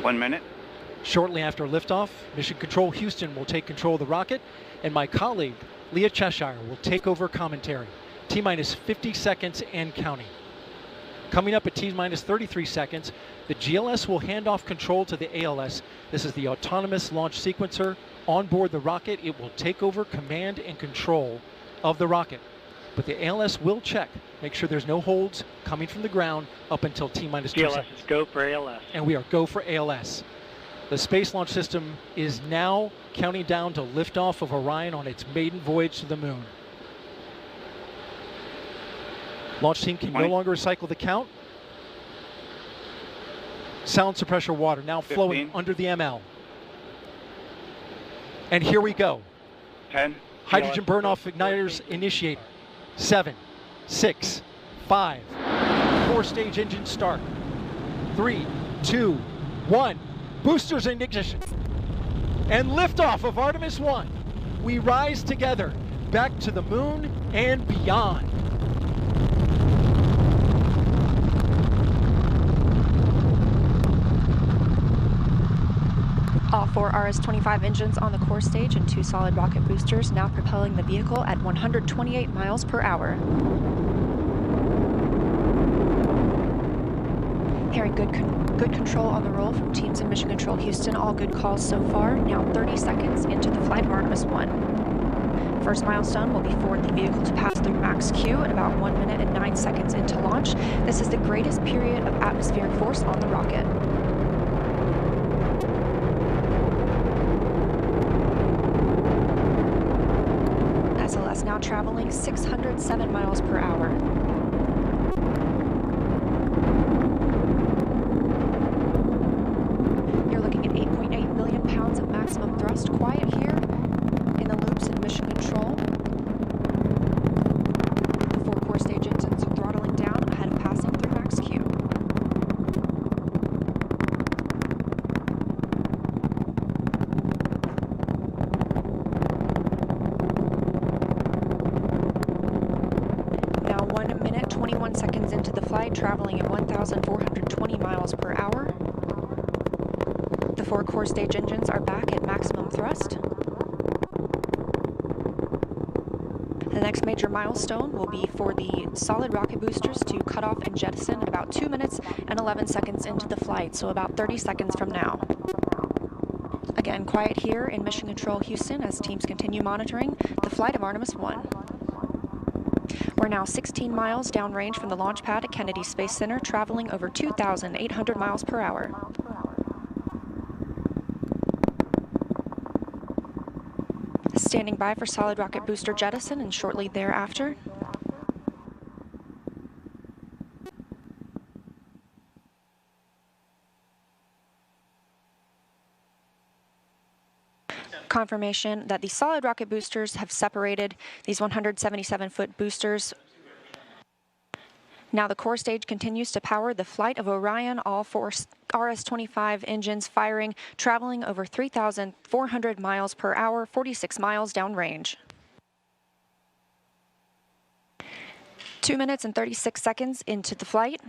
1 minute. Shortly after liftoff, Mission Control Houston will take control of the rocket, and my colleague, Leah Cheshire, will take over commentary. T-minus 50 seconds and counting. Coming up at T-minus 33 seconds, the GLS will hand off control to the ALS. This is the autonomous launch sequencer. On board the rocket, it will take over command and control of the rocket. But the ALS will check, make sure there's no holds coming from the ground up until T-minus 2 seconds. GLS is go for ALS. And we are go for ALS. The Space Launch System is now counting down to liftoff of Orion on its maiden voyage to the moon. Launch team can no longer recycle the count. Sound suppressor water now flowing under the ML. And here we go. 10. Hydrogen burn-off igniters initiated. 7, 6, 5. 4-stage engine start. 3, 2, 1. Boosters in ignition. And liftoff of Artemis 1. We rise together back to the moon and beyond. All 4 RS-25 engines on the core stage and 2 solid rocket boosters now propelling the vehicle at 128 miles per hour. Hearing good control on the roll from teams in Mission Control Houston. All good calls so far. Now 30 seconds into the flight of Artemis 1. First milestone will be for the vehicle to pass through max Q at about 1 minute and 9 seconds into launch. This is the greatest period of atmospheric force on the rocket. SLS now traveling 607 miles per hour. You're looking at 8.8 million pounds of maximum thrust. Quiet here in the loops in Mission Control. The 4 core stage engines are throttling down ahead of passing through max Q. Now 1 minute, 21 seconds into the flight, traveling at 1,420 miles per hour. The 4 core stage engines are back at maximum thrust. The next major milestone will be for the solid rocket boosters to cut off and jettison at about 2 minutes and 11 seconds into the flight, so about 30 seconds from now. Again, quiet here in Mission Control Houston as teams continue monitoring the flight of Artemis 1. We're now 16 miles downrange from the launch pad at Kennedy Space Center, traveling over 2,800 miles per hour. Standing by for solid rocket booster jettison and shortly thereafter. Confirmation that the solid rocket boosters have separated these 177-foot boosters. Now the core stage continues to power the flight of Orion, all 4 RS-25 engines firing, traveling over 3,400 miles per hour, 46 miles downrange. 2 minutes and 36 seconds into the flight.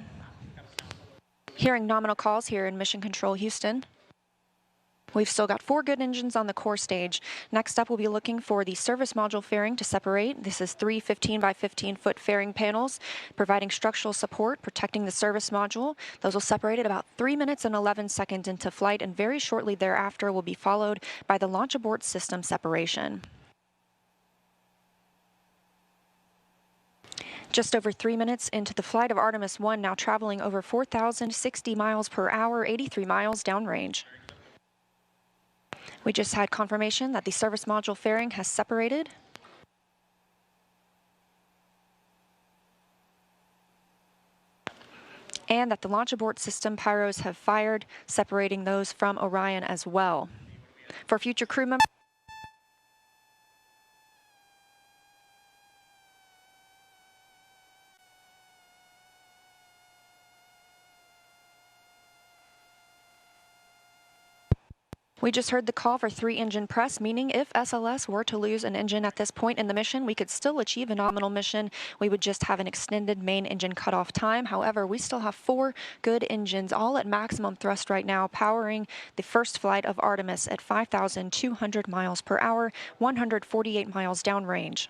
Hearing nominal calls here in Mission Control Houston. We've still got 4 good engines on the core stage. Next up, we'll be looking for the service module fairing to separate. This is 3 15 by 15 foot fairing panels, providing structural support, protecting the service module. Those will separate at about 3 minutes and 11 seconds into flight, and very shortly thereafter will be followed by the launch abort system separation. Just over 3 minutes into the flight of Artemis 1, now traveling over 4,060 miles per hour, 83 miles downrange. We just had confirmation that the service module fairing has separated. And that the launch abort system pyros have fired, separating those from Orion as well. For future crew members, We just heard the call for 3-engine press, meaning if SLS were to lose an engine at this point in the mission, we could still achieve a nominal mission. We would just have an extended main engine cutoff time. However, we still have 4 good engines, all at maximum thrust right now, powering the first flight of Artemis at 5,200 miles per hour, 148 miles downrange.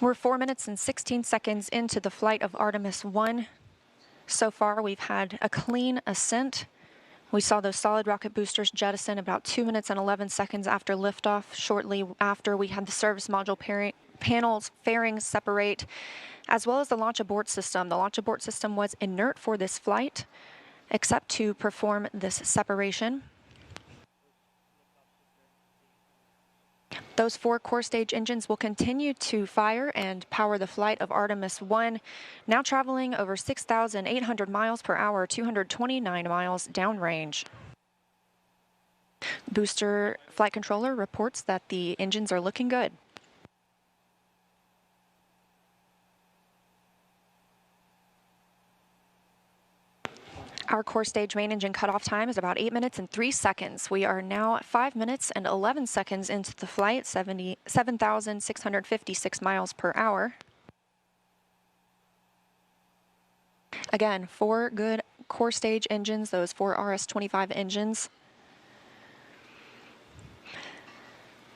We're 4 minutes and 16 seconds into the flight of Artemis 1. So far, we've had a clean ascent. We saw those solid rocket boosters jettison about 2 minutes and 11 seconds after liftoff. Shortly after, we had the service module panels fairings separate, as well as the launch abort system. The launch abort system was inert for this flight, except to perform this separation. Those 4 core stage engines will continue to fire and power the flight of Artemis 1, now traveling over 6,800 miles per hour, 229 miles downrange. Booster flight controller reports that the engines are looking good. Our core stage main engine cutoff time is about 8 minutes and 3 seconds. We are now 5 minutes and 11 seconds into the flight, 7,656 miles per hour. Again, 4 good core stage engines, those 4 RS-25 engines.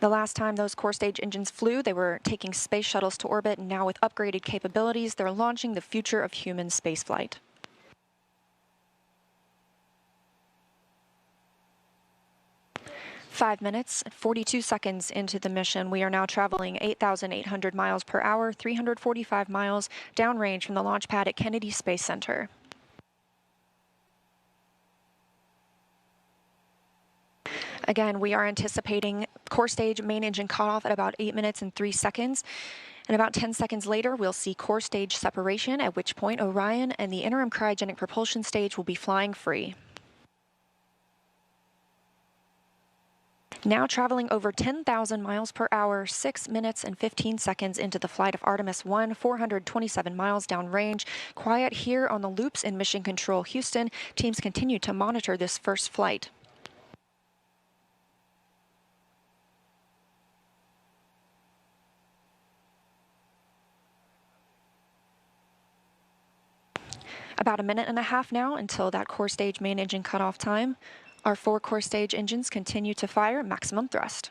The last time those core stage engines flew, they were taking space shuttles to orbit, and now with upgraded capabilities, they're launching the future of human spaceflight. 5 minutes, 42 seconds into the mission, we are now traveling 8,800 miles per hour, 345 miles downrange from the launch pad at Kennedy Space Center. Again, we are anticipating core stage main engine cutoff at about 8 minutes and 3 seconds. And about 10 seconds later, we'll see core stage separation, at which point Orion and the interim cryogenic propulsion stage will be flying free. Now traveling over 10,000 miles per hour, 6 minutes and 15 seconds into the flight of Artemis 1, 427 miles downrange. Quiet here on the loops in Mission Control Houston. Teams continue to monitor this first flight. About a minute and a half now until that core stage main engine cutoff time. Our 4 core stage engines continue to fire at maximum thrust.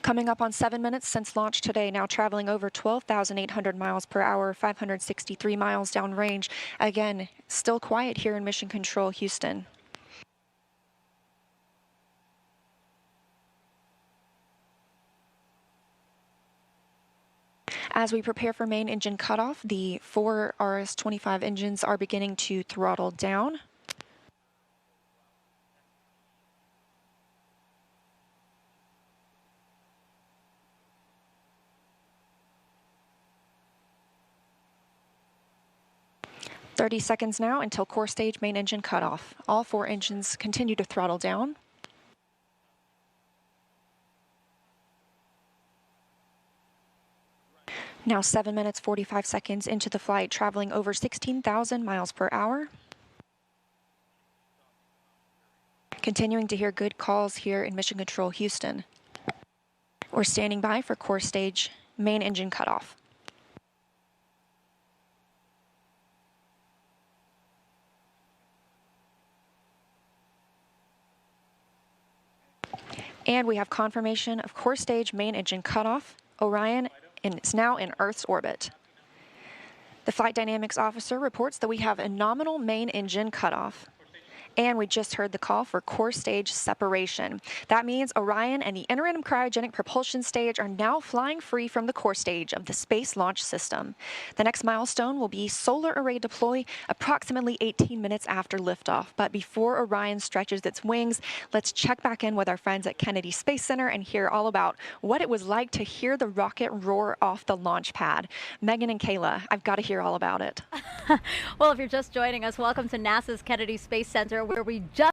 Coming up on 7 minutes since launch today, now traveling over 12,800 miles per hour, 563 miles downrange. Again, still quiet here in Mission Control Houston. As we prepare for main engine cutoff, the 4 RS-25 engines are beginning to throttle down. "30 seconds now until core stage main engine cutoff. All 4 engines continue to throttle down. Now 7 minutes, 45 seconds into the flight, traveling over 16,000 miles per hour. Continuing to hear good calls here in Mission Control Houston. We're standing by for core stage main engine cutoff. And we have confirmation of core stage main engine cutoff. Orion is now in Earth's orbit. The flight dynamics officer reports that we have a nominal main engine cutoff. And we just heard the call for core stage separation. That means Orion and the interim cryogenic propulsion stage are now flying free from the core stage of the Space Launch System. The next milestone will be solar array deploy approximately 18 minutes after liftoff. But before Orion stretches its wings, let's check back in with our friends at Kennedy Space Center and hear all about what it was like to hear the rocket roar off the launch pad. Megan and Kayla, I've got to hear all about it. Well, if you're just joining us, welcome to NASA's Kennedy Space Center, where we just